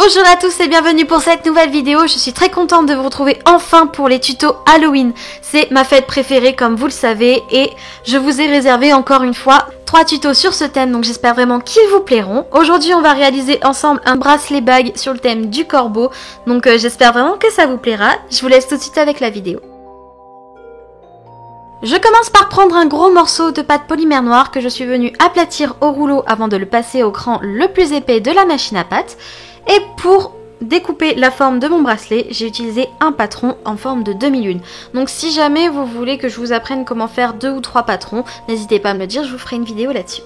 Bonjour à tous et bienvenue pour cette nouvelle vidéo. Je suis très contente de vous retrouver enfin pour les tutos Halloween. C'est ma fête préférée comme vous le savez et je vous ai réservé encore une fois 3 tutos sur ce thème, donc j'espère vraiment qu'ils vous plairont. Aujourd'hui on va réaliser ensemble un bracelet bague sur le thème du corbeau, donc j'espère vraiment que ça vous plaira. Je vous laisse tout de suite avec la vidéo. Je commence par prendre un gros morceau de pâte polymère noire que je suis venue aplatir au rouleau avant de le passer au cran le plus épais de la machine à pâte. Et pour découper la forme de mon bracelet, j'ai utilisé un patron en forme de demi-lune. Donc si jamais vous voulez que je vous apprenne comment faire 2 ou 3 patrons, n'hésitez pas à me le dire, je vous ferai une vidéo là-dessus.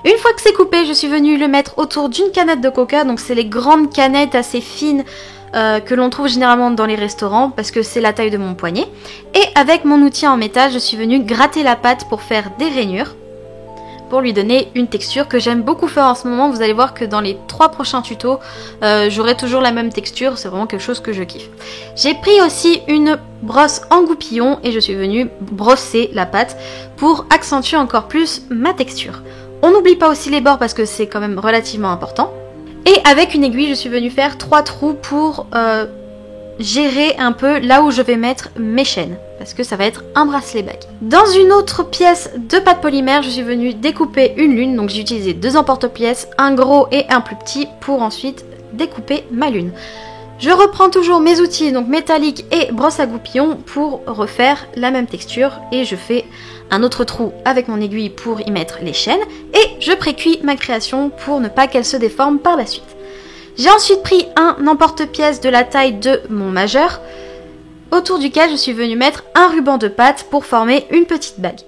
Une fois que c'est coupé, je suis venue le mettre autour d'une canette de coca. Donc c'est les grandes canettes assez fines que l'on trouve généralement dans les restaurants parce que c'est la taille de mon poignet. Et avec mon outil en métal, je suis venue gratter la pâte pour faire des rainures, pour lui donner une texture que j'aime beaucoup faire en ce moment. Vous allez voir que dans les 3 prochains tutos, j'aurai toujours la même texture, c'est vraiment quelque chose que je kiffe. J'ai pris aussi une brosse en goupillon et je suis venue brosser la pâte pour accentuer encore plus ma texture. On n'oublie pas aussi les bords parce que c'est quand même relativement important. Et avec une aiguille, je suis venue faire 3 trous pour gérer un peu là où je vais mettre mes chaînes, parce que ça va être un bracelet bague. Dans une autre pièce de pâte polymère, je suis venue découper une lune, donc j'ai utilisé 2 emporte-pièces, un gros et un plus petit, pour ensuite découper ma lune. Je reprends toujours mes outils, donc métallique et brosse à goupillon, pour refaire la même texture, et je fais un autre trou avec mon aiguille pour y mettre les chaînes, et je précuis ma création pour ne pas qu'elle se déforme par la suite. J'ai ensuite pris un emporte-pièce de la taille de mon majeur, autour duquel je suis venue mettre un ruban de pâte pour former une petite bague.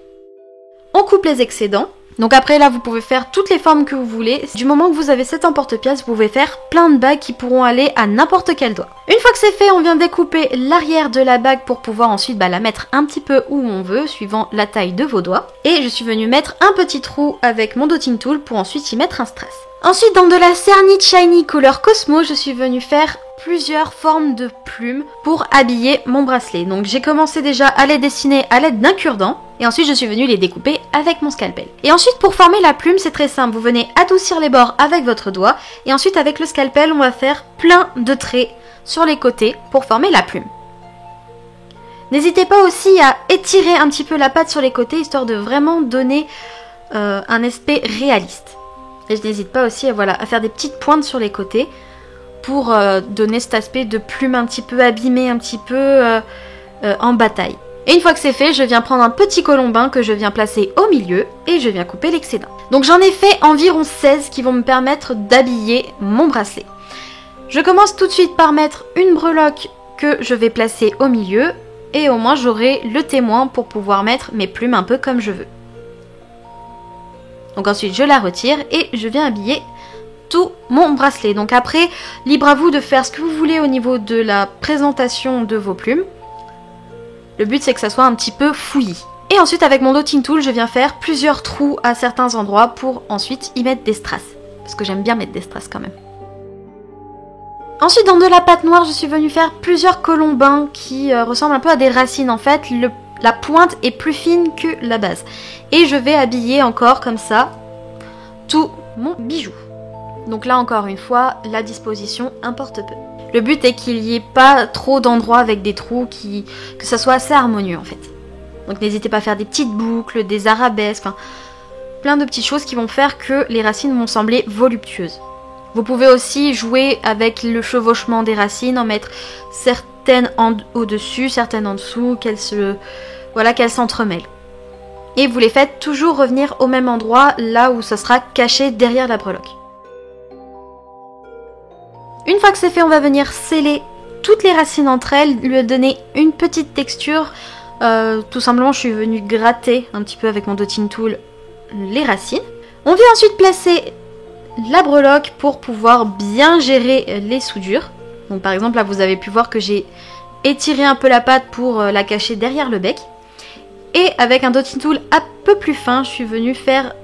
On coupe les excédents. Donc après là vous pouvez faire toutes les formes que vous voulez. Du moment que vous avez cet emporte-pièce, vous pouvez faire plein de bagues qui pourront aller à n'importe quel doigt. Une fois que c'est fait, on vient découper l'arrière de la bague pour pouvoir ensuite la mettre un petit peu où on veut, suivant la taille de vos doigts. Et je suis venue mettre un petit trou avec mon dotting tool pour ensuite y mettre un strass. Ensuite, dans de la Cernit Shiny couleur Cosmo, je suis venue faire plusieurs formes de plumes pour habiller mon bracelet. Donc j'ai commencé déjà à les dessiner à l'aide d'un cure-dent et ensuite je suis venue les découper avec mon scalpel. Et ensuite pour former la plume, c'est très simple, vous venez adoucir les bords avec votre doigt et ensuite avec le scalpel, on va faire plein de traits sur les côtés pour former la plume. N'hésitez pas aussi à étirer un petit peu la pâte sur les côtés histoire de vraiment donner un aspect réaliste. Et je n'hésite pas aussi à faire des petites pointes sur les côtés pour donner cet aspect de plume un petit peu abîmée, un petit peu en bataille. Et une fois que c'est fait, je viens prendre un petit colombin que je viens placer au milieu et je viens couper l'excédent. Donc j'en ai fait environ 16 qui vont me permettre d'habiller mon bracelet. Je commence tout de suite par mettre une breloque que je vais placer au milieu et au moins j'aurai le témoin pour pouvoir mettre mes plumes un peu comme je veux. Donc ensuite je la retire et je viens habiller tout mon bracelet. Donc après, libre à vous de faire ce que vous voulez au niveau de la présentation de vos plumes. Le but c'est que ça soit un petit peu fouillis. Et ensuite avec mon dotting tool, je viens faire plusieurs trous à certains endroits pour ensuite y mettre des strass. Parce que j'aime bien mettre des strass quand même. Ensuite dans de la pâte noire, je suis venue faire plusieurs colombins qui ressemblent un peu à des racines. En fait, la pointe est plus fine que la base. Et je vais habiller encore comme ça tout mon bijou. Donc là encore une fois, la disposition importe peu. Le but est qu'il n'y ait pas trop d'endroits avec des trous, que ça soit assez harmonieux en fait. Donc n'hésitez pas à faire des petites boucles, des arabesques, plein de petites choses qui vont faire que les racines vont sembler voluptueuses. Vous pouvez aussi jouer avec le chevauchement des racines, en mettre certaines au-dessus, certaines en dessous, qu'elles s'entremêlent. Et vous les faites toujours revenir au même endroit, là où ça sera caché derrière la breloque. Une fois que c'est fait, on va venir sceller toutes les racines entre elles, lui donner une petite texture. Tout simplement, je suis venue gratter un petit peu avec mon dotting tool les racines. On vient ensuite placer la breloque pour pouvoir bien gérer les soudures. Donc par exemple, là vous avez pu voir que j'ai étiré un peu la pâte pour la cacher derrière le bec. Et avec un dotting tool un peu plus fin, je suis venue faire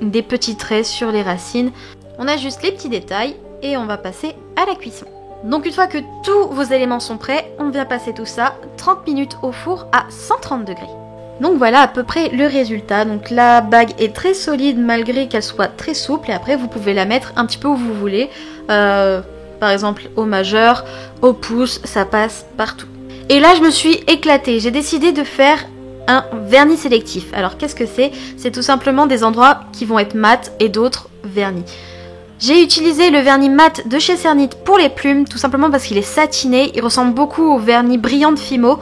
des petits traits sur les racines. On ajuste les petits détails et on va passer à la cuisson. Donc une fois que tous vos éléments sont prêts, on vient passer tout ça 30 minutes au four à 130 degrés. Donc voilà à peu près le résultat. Donc la bague est très solide malgré qu'elle soit très souple. Et après vous pouvez la mettre un petit peu où vous voulez. par exemple au majeur, au pouce, ça passe partout. Et là je me suis éclatée, j'ai décidé de faire un vernis sélectif. Alors qu'est-ce que c'est? C'est tout simplement des endroits qui vont être mat et d'autres vernis. J'ai utilisé le vernis mat de chez Cernit pour les plumes, tout simplement parce qu'il est satiné, il ressemble beaucoup au vernis brillant de Fimo,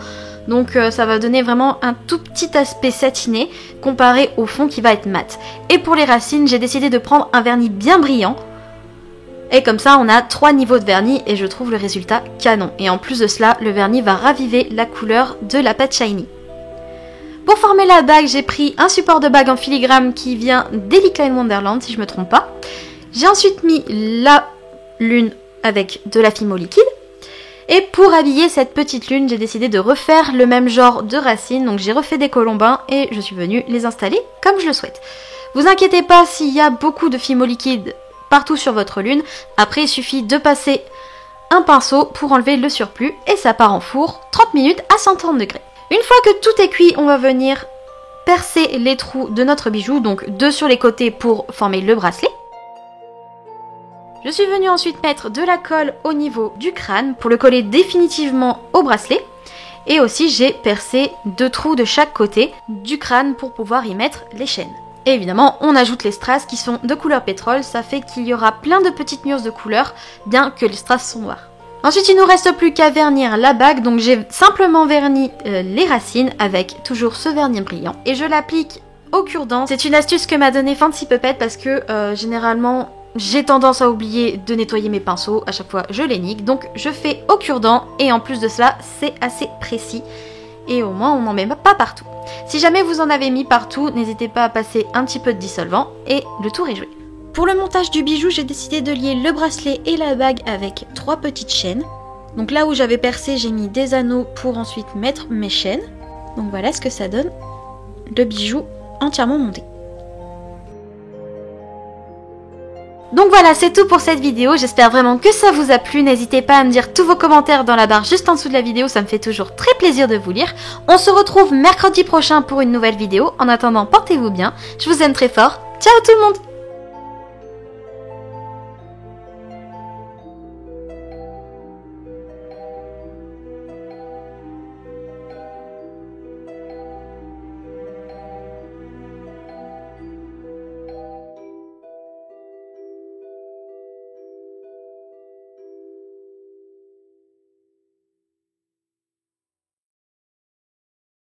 donc ça va donner vraiment un tout petit aspect satiné comparé au fond qui va être mat. Et pour les racines, j'ai décidé de prendre un vernis bien brillant, et comme ça on a 3 niveaux de vernis et je trouve le résultat canon. Et en plus de cela, le vernis va raviver la couleur de la pâte shiny. Pour former la bague, j'ai pris un support de bague en filigrane qui vient d'Eliklane Wonderland, si je me trompe pas. J'ai ensuite mis la lune avec de la Fimo liquide. Et pour habiller cette petite lune, j'ai décidé de refaire le même genre de racines. Donc j'ai refait des colombins et je suis venue les installer comme je le souhaite. Vous inquiétez pas s'il y a beaucoup de Fimo liquide partout sur votre lune. Après, il suffit de passer un pinceau pour enlever le surplus et ça part en four 30 minutes à 130 degrés. Une fois que tout est cuit, on va venir percer les trous de notre bijou, donc 2 sur les côtés pour former le bracelet. Je suis venue ensuite mettre de la colle au niveau du crâne pour le coller définitivement au bracelet. Et aussi j'ai percé 2 trous de chaque côté du crâne pour pouvoir y mettre les chaînes. Et évidemment, on ajoute les strass qui sont de couleur pétrole, ça fait qu'il y aura plein de petites nuances de couleurs, bien que les strass sont noirs. Ensuite, il ne nous reste plus qu'à vernir la bague, donc j'ai simplement verni les racines avec toujours ce vernis brillant. Et je l'applique au cure-dent. C'est une astuce que m'a donné Fancy Puppet parce que généralement, j'ai tendance à oublier de nettoyer mes pinceaux, à chaque fois je les nique. Donc je fais au cure-dent et en plus de cela, c'est assez précis. Et au moins, on n'en met pas partout. Si jamais vous en avez mis partout, n'hésitez pas à passer un petit peu de dissolvant et le tour est joué. Pour le montage du bijou, j'ai décidé de lier le bracelet et la bague avec 3 petites chaînes. Donc là où j'avais percé, j'ai mis des anneaux pour ensuite mettre mes chaînes. Donc voilà ce que ça donne, le bijou entièrement monté. Donc voilà, c'est tout pour cette vidéo, j'espère vraiment que ça vous a plu, n'hésitez pas à me dire tous vos commentaires dans la barre juste en dessous de la vidéo, ça me fait toujours très plaisir de vous lire. On se retrouve mercredi prochain pour une nouvelle vidéo, en attendant portez-vous bien, je vous aime très fort, ciao tout le monde!